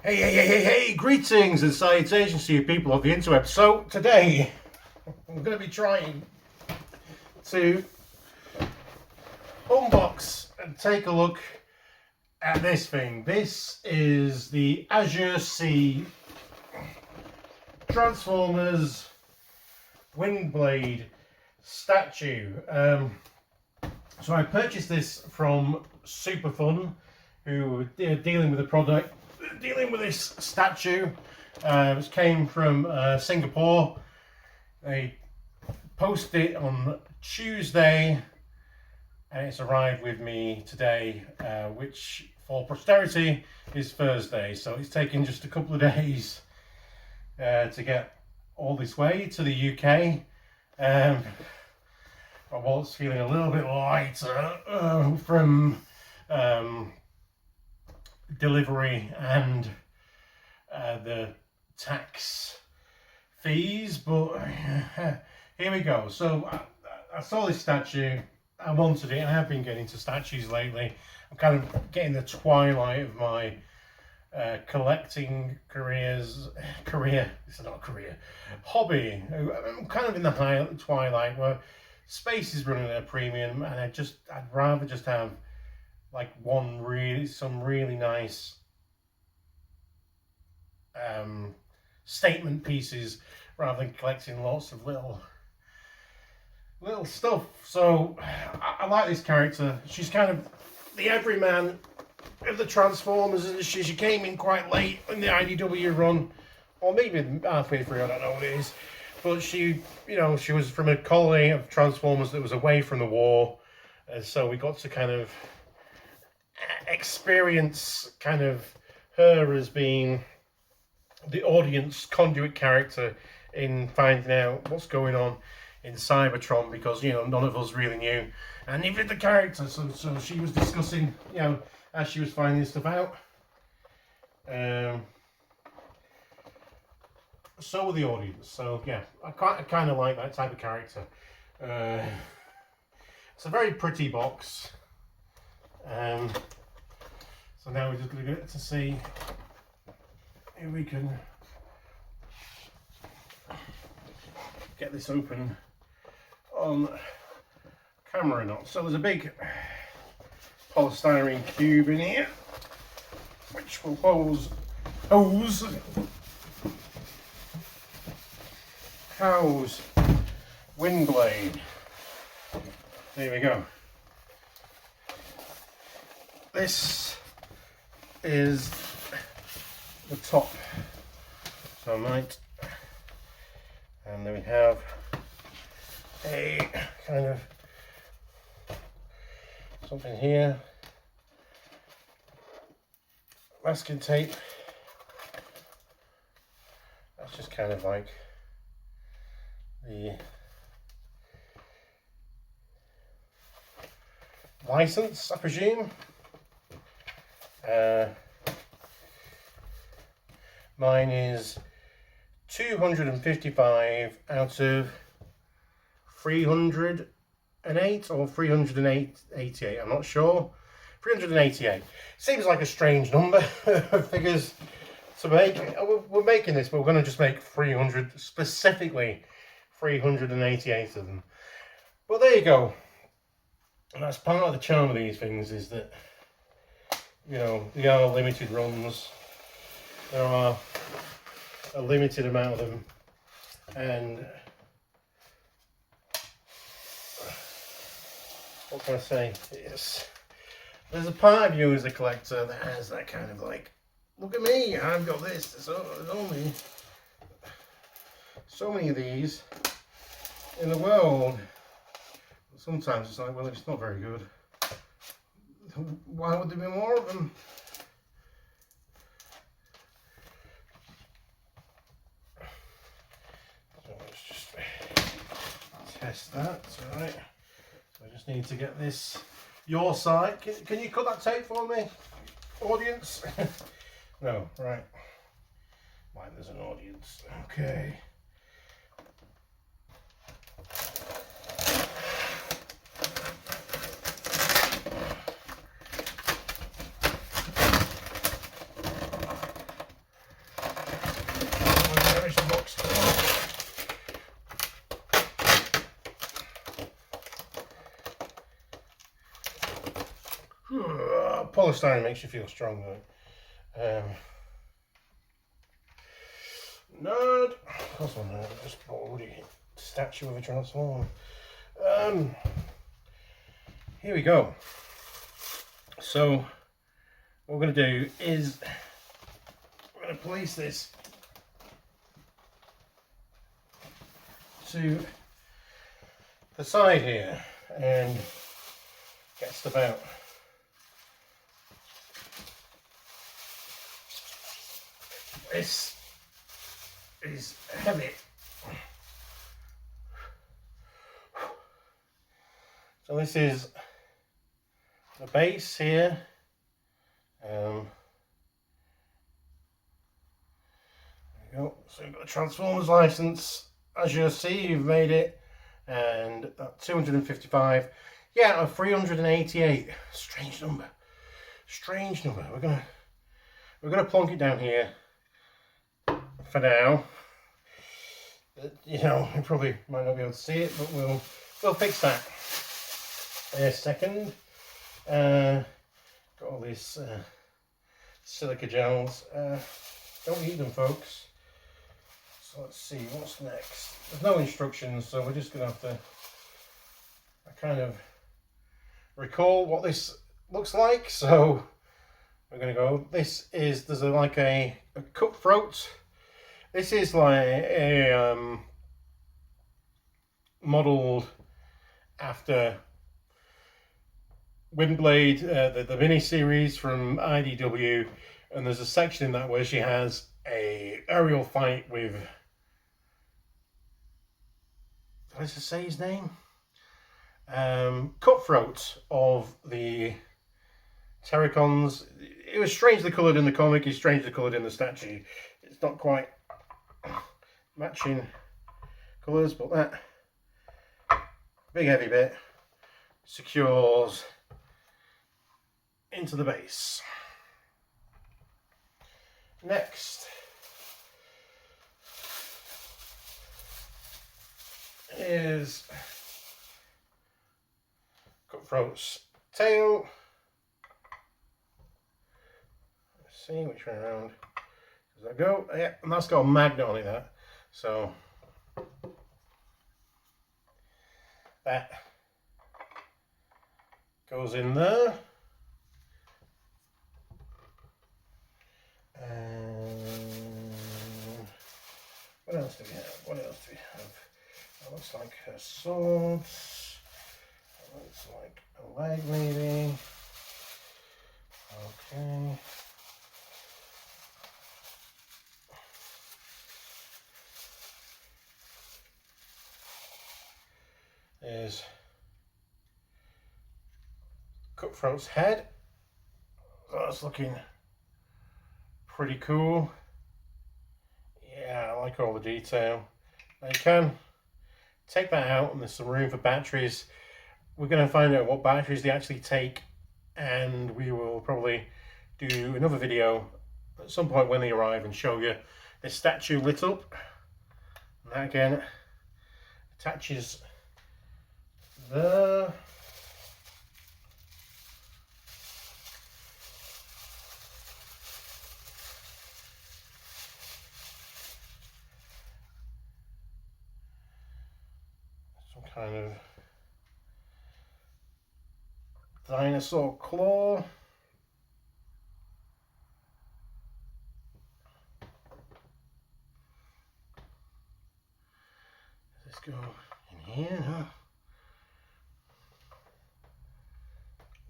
Hey, greetings and salutations to you people of the interweb. So today I'm going to be trying to unbox and take a look at this thing. This is the Azure Sea Transformers Windblade statue. So I purchased this from Superfun, who were dealing with the product. Dealing with this statue. It came from Singapore. They posted it on Tuesday and it's arrived with me today, which for posterity is Thursday. So it's taken just a couple of days to get all this way to the UK. My wallet's feeling a little bit lighter from delivery and the tax fees, but here we go. So I saw this statue, I wanted it. I have been getting into statues lately. I'm kind of getting the twilight of my collecting hobby. I'm kind of in the twilight where space is running at a premium, and I'd rather just have like some really nice statement pieces rather than collecting lots of little stuff. So I like this character. She's kind of the everyman of the Transformers, and she came in quite late in the IDW run, or maybe halfway through, I don't know what it is. But she was from a colony of Transformers that was away from the war, and so we got to kind of experience kind of her as being the audience conduit character in finding out what's going on in Cybertron, because none of us really knew, and even the character. So she was discussing, as she was finding stuff out. So were the audience. So yeah, I kind of like that type of character. It's a very pretty box. So now we're just going to get to see if we can get this open on camera or not. So there's a big polystyrene cube in here, which will house Windblade. There we go. This is the top, so I might, and then we have a kind of something here, masking tape. That's just kind of like the license, I presume. Mine is 255 out of 308 or 388, I'm not sure. 388 seems like a strange number of figures to make. We're making this, but we're going to just make 300, specifically 388 of them. But there you go. And that's part of the charm of these things, is that they are limited runs. There are a limited amount of them, and what can I say? There's a part of you as a collector that has that kind of like, look at me, I've got this. There's only so many of these in the world. Sometimes it's like, well, it's not very good. Why would there be more of them? So let's just test that. All right. So I just need to get this your side. Can you cut that tape for me, audience? No, right. Why, there's an audience. Okay. polystyrene makes you feel strong though. Nerd. Of course I'm nerd. I just bought a bloody statue of a transformer. Here we go. So what we're going to do is we're going to place this to the side here and gets about. This is heavy. So this is the base here. There we go. So you've got a Transformers license, Azure Sea, you've made it, and 255. Yeah, a 388. Strange number. Strange number. We're gonna plonk it down here for now. You know, you probably might not be able to see it, but we'll fix that in a second. Got all these silica gels. Don't eat them, folks. So let's see what's next. There's no instructions, so we're just gonna have to kind of recall what this looks like. So we're gonna go. There's like a cutthroat. This is like a modelled after Windblade, the mini series from IDW, and there's a section in that where she has a aerial fight with. Did I just say his name? Cutthroat of the Terracons. It was strangely coloured in the comic. It's strangely coloured in the statue. It's not quite matching colours, but that big heavy bit secures into the base. Next is Cutthroat's tail. Let's see which way around does that go. Yeah, and that's got a magnet on it, that. So that goes in there. And what else do we have? What else do we have? That looks like her sword. That looks like a leg, maybe. Okay. There's Cutthroat's head. That's looking pretty cool. Yeah, I like all the detail. Now you can take that out, and there's some room for batteries. We're going to find out what batteries they actually take, and we will probably do another video at some point when they arrive and show you the statue lit up. And that again attaches there. Some kind of dinosaur claw. Does this go in here? Huh?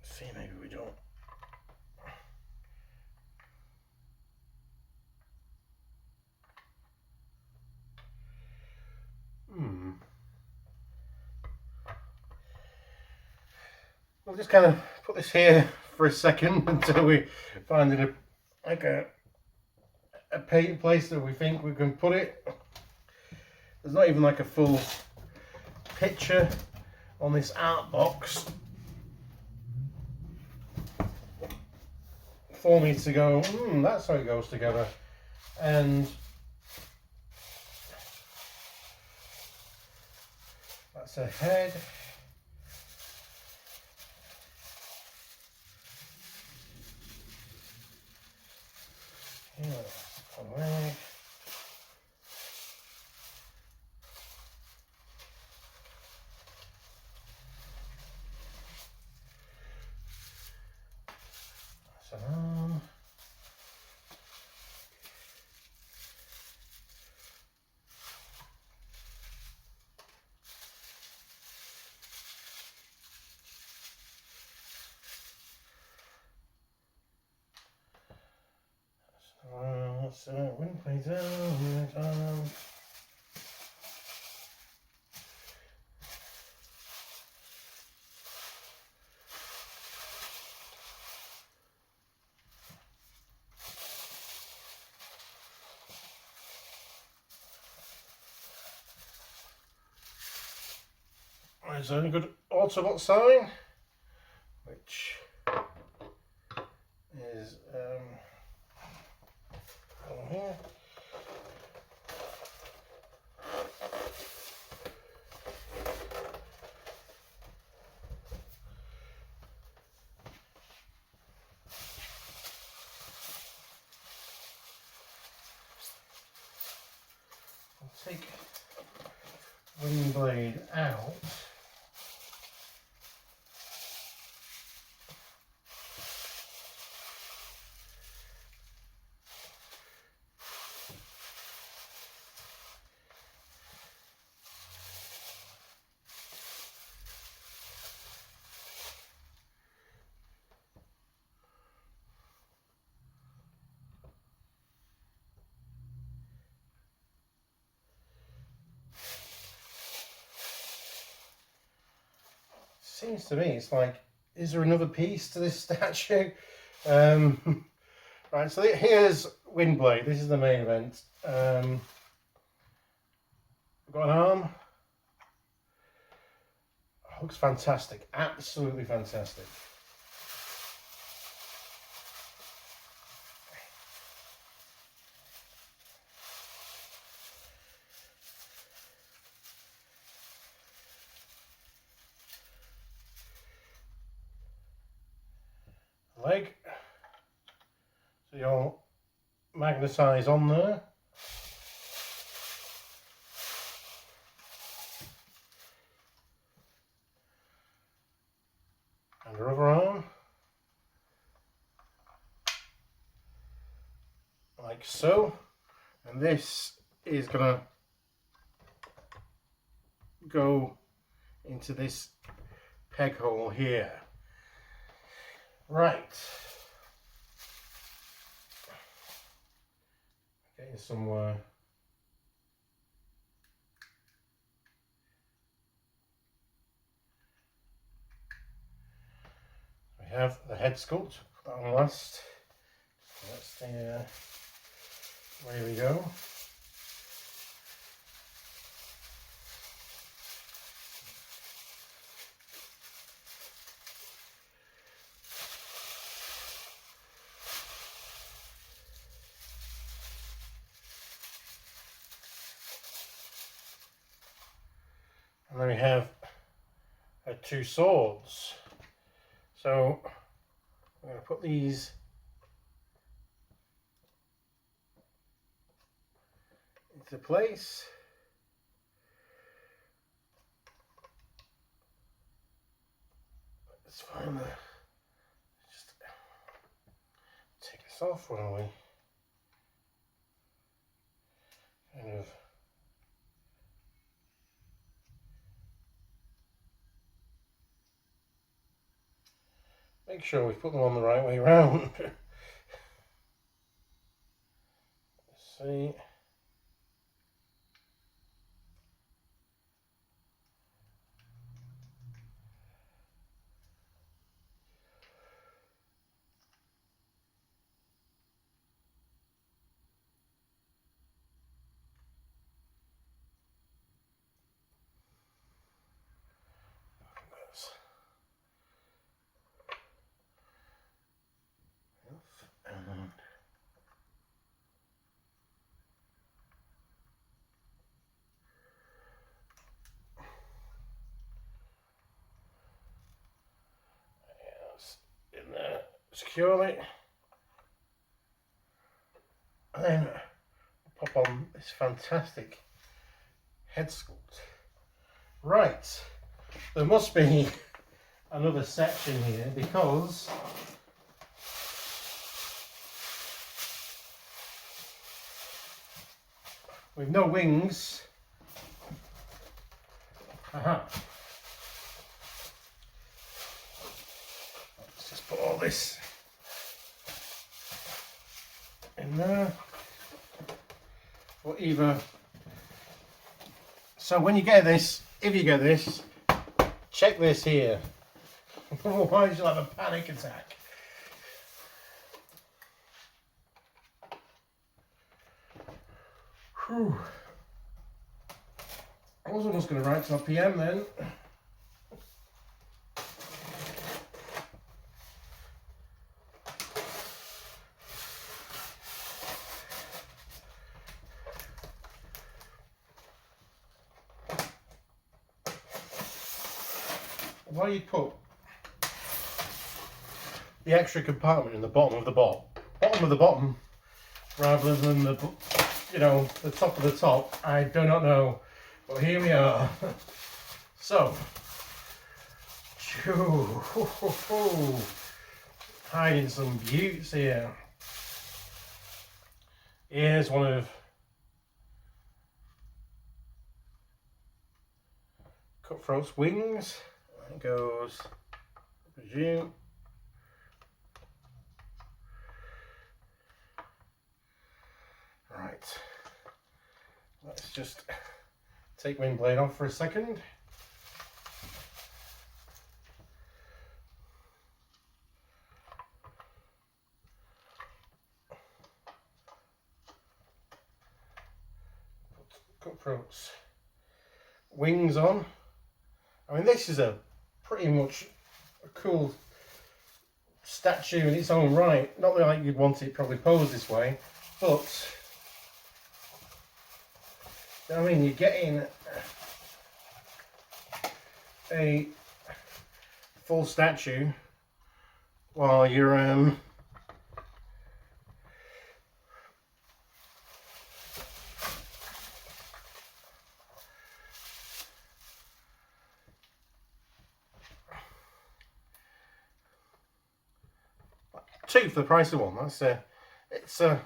Let's see, maybe we don't. We'll just kind of put this here for a second until we find it a place that we think we can put it. There's not even like a full picture on this art box for me to go, that's how it goes together. And that's a head. Okay, that's one leg. That's an arm. So Windblade arm. There's a good Autobot sign, which is on here. I'll take Windblade out. Seems to me it's like, is there another piece to this statue? Right, so here's Windblade. This is the main event. We've got an arm. Oh, looks fantastic, absolutely fantastic. Leg. So you'll magnetise on there. And your other arm. Like so. And this is going to go into this peg hole here. Right. Getting somewhere. We have the head sculpt. Put that on last. That's the way we go. And then we have our two swords. So I'm going to put these into place. Let's find the, just take this off, won't we? Kind of. Make sure we put them on the right way round. Let's see. And in there securely. And then pop on this fantastic head sculpt. Right, there must be another section here because with no wings. Aha. Let's just put all this in there. Or either. So when you get this, if you get this, check this here. Otherwise you'll have a panic attack. Whew. I was almost going to write to my PM then. Why you put the extra compartment in the bottom of the bottom rather than the, you know, the top of the top, I do not know, but here we are. So, hiding some beauties here. Here's one of Cutthroat's wings. It goes, I presume. Right. Let's just take Windblade off for a second. Put Cutthroat's wings on. I mean, this is a pretty much a cool statue in its own right. Not that like you'd want it probably posed this way, but I mean, you're getting a full statue while you're two for the price of one. That's it's a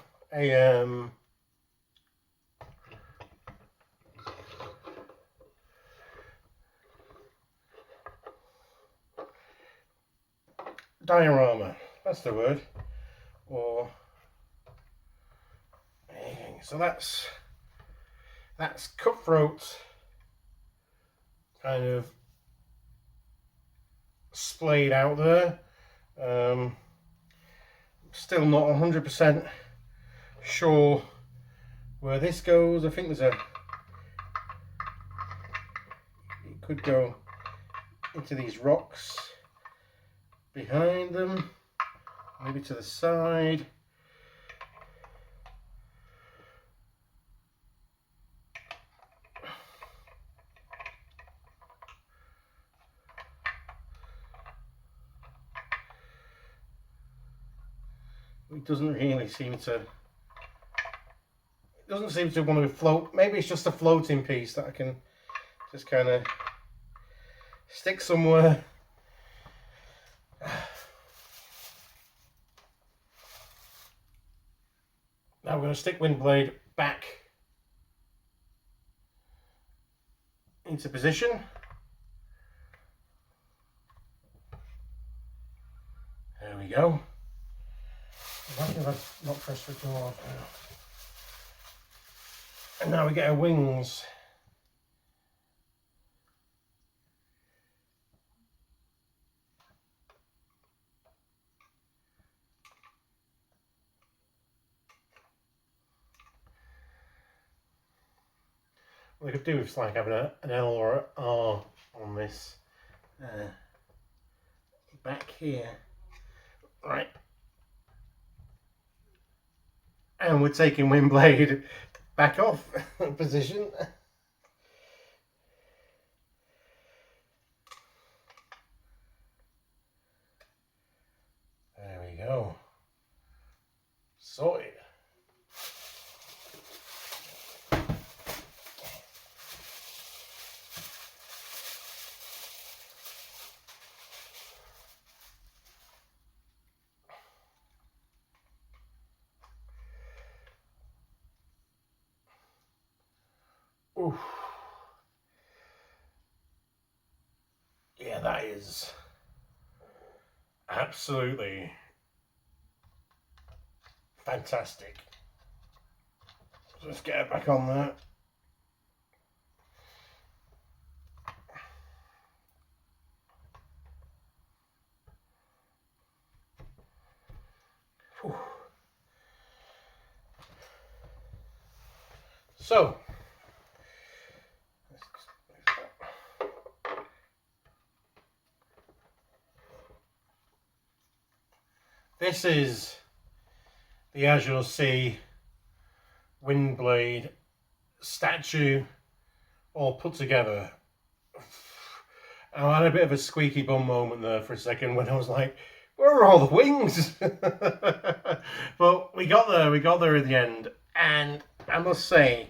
diorama, that's the word, or anything. So that's Cutthroat kind of splayed out there. Still not 100% sure where this goes. I think there's it could go into these rocks behind them, maybe to the side. It doesn't really seem to, it doesn't seem to want to float. Maybe it's just a floating piece that I can just kind of stick somewhere. Now we're going to stick Windblade back into position. There we go. I think I've not pressed record now. And now we get our wings. What I could do is like having an L or an R on this back here. Right. And we're taking Windblade back off position. There we go. Sorted. Oof. Yeah, that is absolutely fantastic. So let's get it back on there. Whew. So, this is the Azure Sea Windblade statue all put together. I had a bit of a squeaky bum moment there for a second when I was like, where are all the wings? But we got there in the end, and I must say,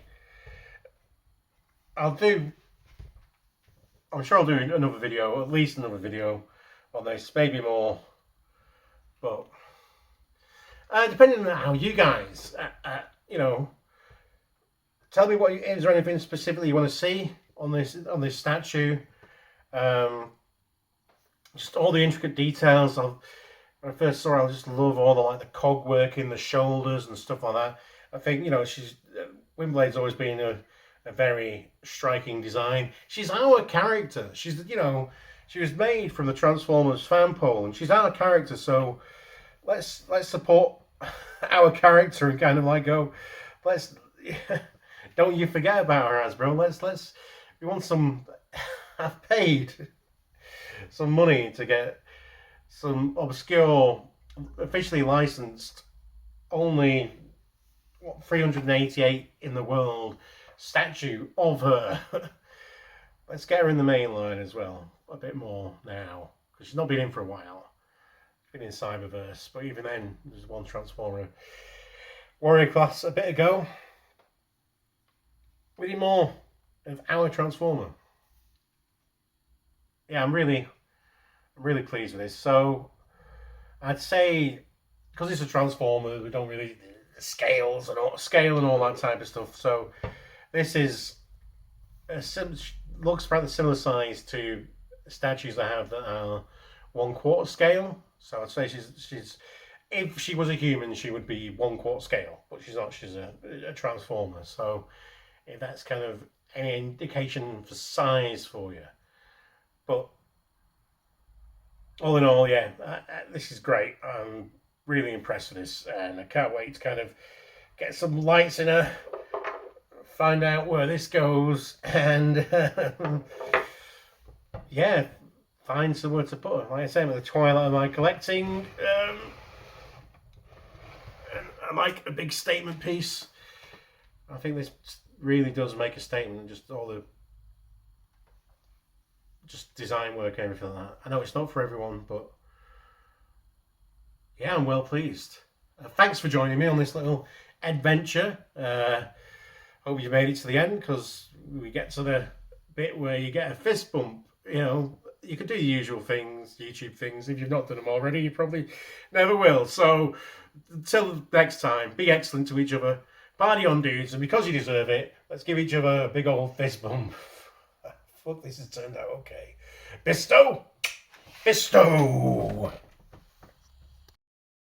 I'm sure I'll do another video, at least another video on this, maybe more, but depending on how you guys, you know, tell me is there anything specifically you want to see on this statue? Just all the intricate details. When I first saw her, I just love all the cog work in the shoulders and stuff like that. I think, you know, Windblade's always been a very striking design. She's our character. She's, you know, she was made from the Transformers fan poll, and she's our character. So let's support our character and kind of like go, don't you forget about her, Hasbro. We want some. I've paid some money to get some obscure, officially licensed, only 388 in the world statue of her. Let's get her in the main line as well, a bit more now, because she's not been in for a while. She's been in Cyberverse, but even then, there's one Transformer Warrior class a bit ago. We need more of our Transformer. Yeah, I'm really pleased with this. So I'd say, because it's a Transformer, we don't really scale and all that type of stuff. So this is looks about the similar size to statues I have that are 1/4 scale. So I'd say she's if she was a human, she would be 1/4 scale, but she's not. She's a Transformer. So if that's kind of any indication for size for you. But all in all, yeah, this is great. I'm really impressed with this, and I can't wait to kind of get some lights in her, find out where this goes, and yeah, find somewhere to put her. Like I say, with the twilight of my collecting, and I like a big statement piece. I think this really does make a statement. Just all the design work and everything like that. I know it's not for everyone, but yeah, I'm well pleased. Thanks for joining me on this little adventure. Hope you made it to the end, because we get to the bit where you get a fist bump. You know, you can do the usual things, YouTube things. If you've not done them already, you probably never will. So until next time, be excellent to each other. Party on, dudes, and because you deserve it, let's give each other a big old fist bump. Fuck, this has turned out okay. Bestow! Bestow!